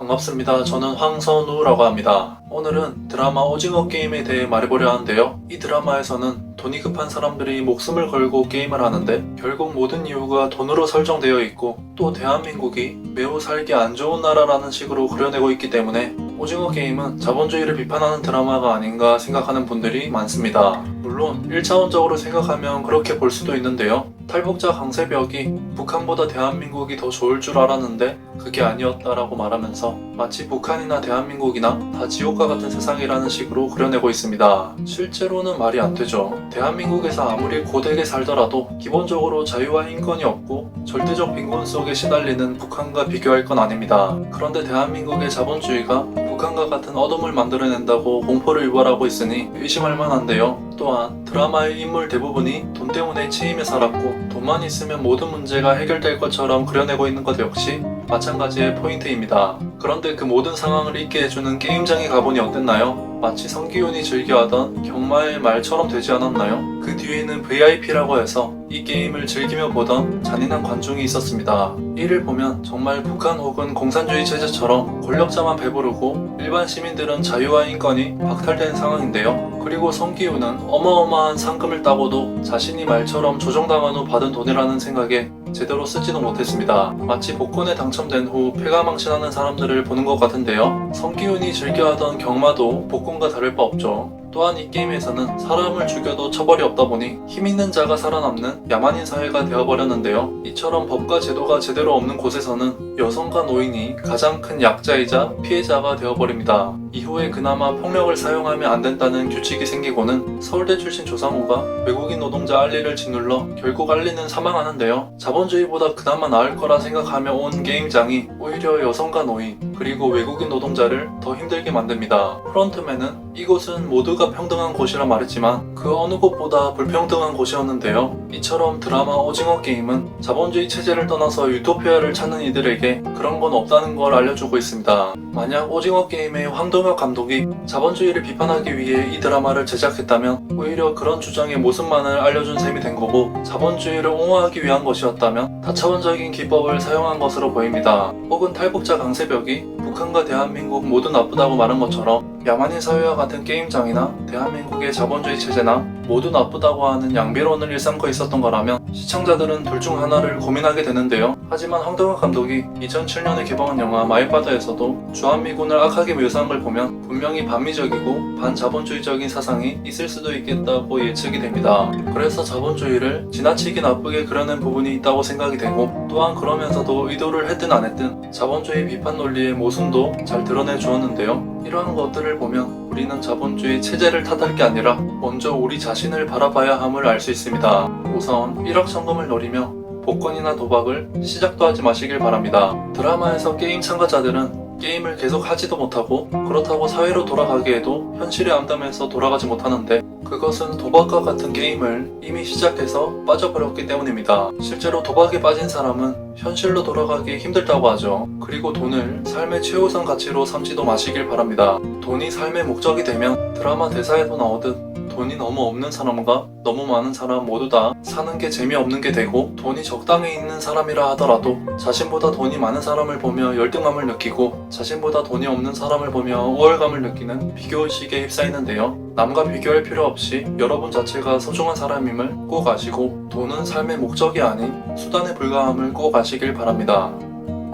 반갑습니다. 저는 황선우라고 합니다. 오늘은 드라마 오징어 게임에 대해 말해보려 하는데요. 이 드라마에서는 돈이 급한 사람들이 목숨을 걸고 게임을 하는데 결국 모든 이유가 돈으로 설정되어 있고 또 대한민국이 매우 살기 안 좋은 나라라는 식으로 그려내고 있기 때문에 오징어 게임은 자본주의를 비판하는 드라마가 아닌가 생각하는 분들이 많습니다. 물론 1차원적으로 생각하면 그렇게 볼 수도 있는데요. 탈북자 강세벽이 북한보다 대한민국이 더 좋을 줄 알았는데 그게 아니었다라고 말하면서 마치 북한이나 대한민국이나 다 지옥과 같은 세상이라는 식으로 그려내고 있습니다. 실제로는 말이 안 되죠. 대한민국에서 아무리 고되게 살더라도 기본적으로 자유와 인권이 없고 절대적 빈곤 속에 시달리는 북한과 비교할 건 아닙니다. 그런데 대한민국의 자본주의가 북한과 같은 어둠을 만들어낸다고 공포를 유발하고 있으니 의심할 만한데요. 또한 드라마의 인물 대부분이 돈 때문에 치임에 살았고 돈만 있으면 모든 문제가 해결될 것처럼 그려내고 있는 것 역시 마찬가지의 포인트입니다. 그런데 그 모든 상황을 잊게 해주는 게임장에 가보니 어땠나요? 마치 성기훈이 즐겨하던 경마의 말처럼 되지 않았나요? 그 뒤에는 VIP라고 해서 이 게임을 즐기며 보던 잔인한 관중이 있었습니다. 이를 보면 정말 북한 혹은 공산주의 체제처럼 권력자만 배부르고 일반 시민들은 자유와 인권이 박탈된 상황인데요. 그리고 성기훈은 어마어마한 상금을 따고도 자신이 말처럼 조정당한 후 받은 돈이라는 생각에 제대로 쓰지도 못했습니다. 마치 복권에 당첨된 후 패가망신하는 사람들을 보는 것 같은데요. 성기훈이 즐겨하던 경마도 복권과 다를 바 없죠. 또한 이 게임에서는 사람을 죽여도 처벌이 없다 보니 힘 있는 자가 살아남는 야만인 사회가 되어버렸는데요. 이처럼 법과 제도가 제대로 없는 곳에서는 여성과 노인이 가장 큰 약자이자 피해자가 되어버립니다. 이후에 그나마 폭력을 사용하면 안 된다는 규칙이 생기고는 서울대 출신 조상우가 외국인 노동자 알리를 짓눌러 결국 알리는 사망하는데요. 자본주의보다 그나마 나을 거라 생각하며 온 게임장이 오히려 여성과 노인 그리고 외국인 노동자를 더 힘들게 만듭니다. 프론트맨은 이곳은 모두가 평등한 곳이라 말했지만 그 어느 곳보다 불평등한 곳이었는데요. 이처럼 드라마 오징어 게임은 자본주의 체제를 떠나서 유토피아를 찾는 이들에게 그런 건 없다는 걸 알려주고 있습니다. 만약 오징어 게임의 황동혁 감독이 자본주의를 비판하기 위해 이 드라마를 제작했다면 오히려 그런 주장의 모습만을 알려준 셈이 된 거고 자본주의를 옹호하기 위한 것이었다면 다차원적인 기법을 사용한 것으로 보입니다. 혹은 탈북자 강세벽이 북한과 대한민국 모두 나쁘다고 말한 것처럼 야만인 사회와 같은 게임장이나 대한민국의 자본주의 체제나 모두 나쁘다고 하는 양비론을 일삼고 있었던 거라면 시청자들은 둘 중 하나를 고민하게 되는데요. 하지만 황동혁 감독이 2007년에 개봉한 영화 마이파더에서도 주한미군을 악하게 묘사한 걸 보면 분명히 반미적이고 반자본주의적인 사상이 있을 수도 있겠다고 예측이 됩니다. 그래서 자본주의를 지나치게 나쁘게 그려낸 부분이 있다고 생각이 되고 또한 그러면서도 의도를 했든 안 했든 자본주의 비판 논리의 모순도 잘 드러내 주었는데요. 이러한 것들을 보면 우리는 자본주의 체제를 탓할 게 아니라 먼저 우리 자신을 바라봐야 함을 알 수 있습니다. 우선 1억 천금을 노리며 복권이나 도박을 시작도 하지 마시길 바랍니다. 드라마에서 게임 참가자들은 게임을 계속 하지도 못하고 그렇다고 사회로 돌아가기에도 현실에 암담해서 돌아가지 못하는데 그것은 도박과 같은 게임을 이미 시작해서 빠져버렸기 때문입니다. 실제로 도박에 빠진 사람은 현실로 돌아가기 힘들다고 하죠. 그리고 돈을 삶의 최우선 가치로 삼지도 마시길 바랍니다. 돈이 삶의 목적이 되면 드라마 대사에도 나오듯 돈이 너무 없는 사람과 너무 많은 사람 모두 다 사는 게 재미없는 게 되고 돈이 적당히 있는 사람이라 하더라도 자신보다 돈이 많은 사람을 보며 열등감을 느끼고 자신보다 돈이 없는 사람을 보며 우월감을 느끼는 비교의식에 휩싸이는데요. 남과 비교할 필요 없이 여러분 자체가 소중한 사람임을 꼭 아시고 돈은 삶의 목적이 아닌 수단에 불과함을 꼭 아시길 바랍니다.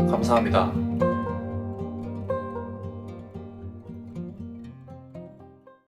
감사합니다.